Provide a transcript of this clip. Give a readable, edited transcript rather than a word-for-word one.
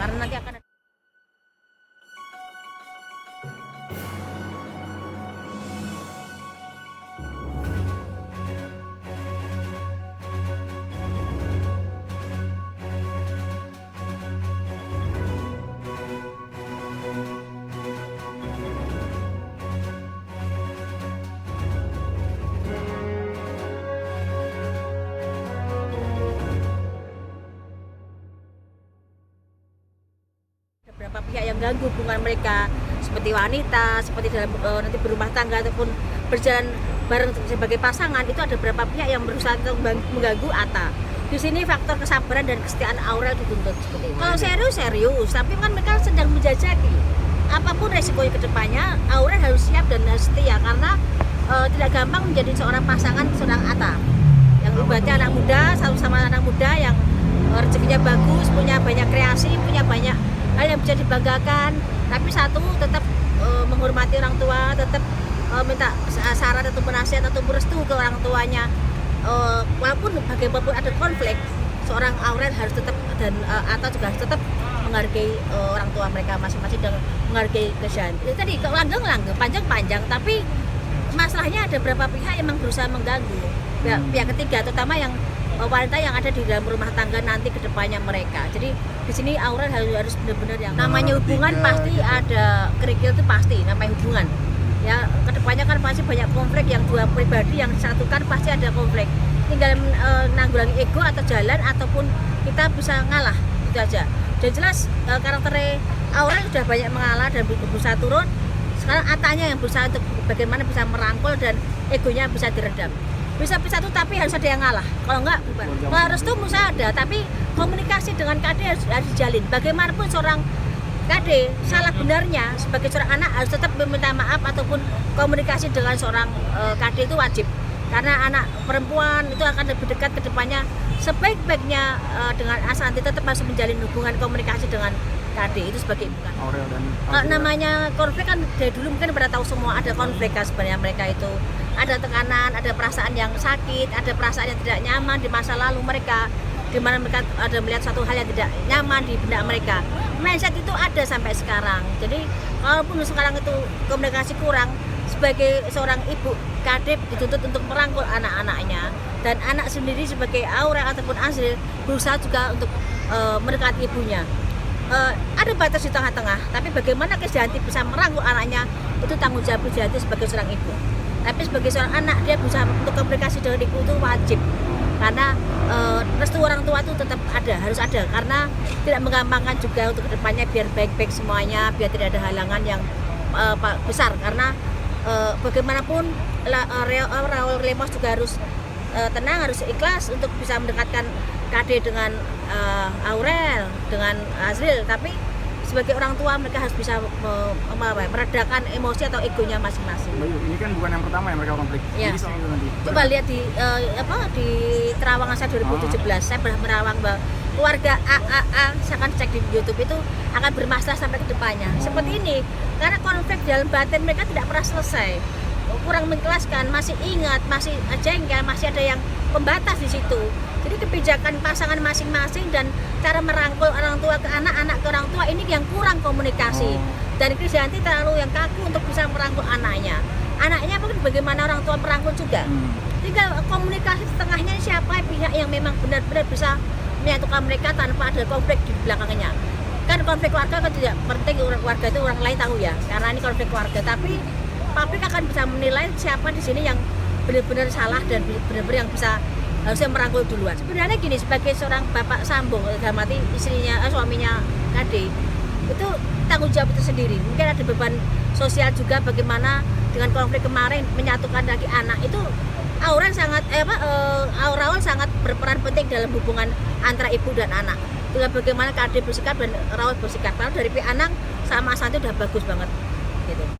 karena nanti akan beberapa pihak yang ganggu hubungan mereka, seperti wanita, seperti dalam nanti berumah tangga ataupun berjalan bareng sebagai pasangan. Itu ada beberapa pihak yang berusaha untuk mengganggu Atta. Di sini faktor kesabaran dan kesetiaan Aurel dituntut seperti itu. Kalau serius, tapi kan mereka sedang menjajaki apapun resikonya ke depannya. Aurel harus siap dan harus setia karena tidak gampang menjadi seorang pasangan seorang Atta yang ibaratnya anak muda, satu sama anak muda yang rezekinya bagus, punya banyak kreasi, punya banyak hal yang bisa dibanggakan, tapi satu tetap menghormati orang tua, tetap minta saran atau nasihat atau restu ke orang tuanya. Walaupun bagaimanapun ada konflik, seorang Aurel harus tetap dan Atta juga harus tetap menghargai orang tua mereka masing-masing dan menghargai Keshanti. Itu tadi langgeng panjang-panjang, tapi masalahnya ada beberapa pihak yang memang berusaha mengganggu. Pihak ketiga, terutama yang wanita yang ada di dalam rumah tangga nanti ke depannya mereka. Jadi di sini Aurel harus benar-benar yang namanya hubungan pasti ada kerikil, itu pasti namanya hubungan. Ya kedepannya kan pasti banyak konflik, yang dua pribadi yang disatukan pasti ada konflik. Tinggal nanggulangi ego atau jalan ataupun kita bisa ngalah, itu aja. Dan jelas karakter Aurel sudah banyak mengalah dan berusaha turun. Sekarang Attanya yang berusaha untuk bagaimana bisa merangkul dan egonya bisa diredam. Bisa tuh tapi harus ada yang ngalah, kalau enggak bubar. Kalau restu bisa ada, tapi komunikasi dengan KD harus dijalin. Bagaimanapun seorang KD salah benarnya sebagai seorang anak harus tetap meminta maaf ataupun komunikasi dengan seorang KD itu wajib. Karena anak perempuan itu akan lebih dekat ke depannya. Sebaik-baiknya dengan Ashanti tetap masih menjalin hubungan komunikasi dengan KD itu sebagai ibu kan. Namanya konflik kan dari dulu mungkin pada tahu semua ada konflik kan sebenarnya mereka itu. Ada tekanan, ada perasaan yang sakit, ada perasaan yang tidak nyaman di masa lalu mereka, di mana mereka ada melihat suatu hal yang tidak nyaman di benak mereka. Mindset itu ada sampai sekarang. Jadi walaupun sekarang itu komunikasi kurang, sebagai seorang ibu KD dituntut untuk merangkul anak-anaknya, dan anak sendiri sebagai Aurel ataupun Azril berusaha juga untuk mendekati ibunya. Ada batas di tengah-tengah, tapi bagaimana Keshanti bisa merangkul anaknya itu tanggung jawab Keshanti sebagai seorang ibu. Tapi sebagai seorang anak dia berusaha untuk komunikasi dengan ibu itu wajib, karena restu orang tua itu tetap ada, harus ada, karena tidak menggampangkan juga untuk kedepannya biar baik-baik semuanya, biar tidak ada halangan yang besar. Karena bagaimanapun Raul Lemos juga harus tenang, harus ikhlas untuk bisa mendekatkan KD dengan Aurel, dengan Azril, tapi sebagai orang tua mereka harus bisa meredakan emosi atau egonya masing-masing. Ini kan bukan yang pertama yang mereka konflik. Ya. Coba lihat di di terawangan saya 2017, saya pernah merawang bahwa keluarga AAA, saya akan cek di YouTube itu akan bermasalah sampai ke depannya. Seperti ini, karena konflik dalam batin mereka tidak pernah selesai. Kurang mengikhlaskan, masih ingat, masih jengkel, masih ada yang pembatas di situ. Jadi kebijakan pasangan masing-masing dan cara merangkul orang tua ke anak ke orang tua ini yang kurang komunikasi. Dan Keshanti terlalu yang kaku untuk bisa merangkul anaknya. Anaknya mungkin bagaimana orang tua merangkul juga. Tinggal komunikasi setengahnya siapa pihak yang memang benar-benar bisa menyatukan mereka tanpa ada konflik di belakangnya. Kan konflik keluarga kan tidak penting, keluarga itu orang lain tahu ya, karena ini konflik keluarga. Tapi publik akan bisa menilai siapa di sini yang benar-benar salah dan benar-benar yang bisa harusnya merangkul duluan. Sebenarnya gini, sebagai seorang bapak sambung, dalam arti istrinya, suaminya KD, itu tanggung jawab itu sendiri. Mungkin ada beban sosial juga, bagaimana dengan konflik kemarin menyatukan lagi anak itu. Aurel sangat berperan penting dalam hubungan antara ibu dan anak. Dengan bagaimana KD bersikap dan Raul bersikap. Karena dari pihak anak sama Ashanti udah bagus banget gitu.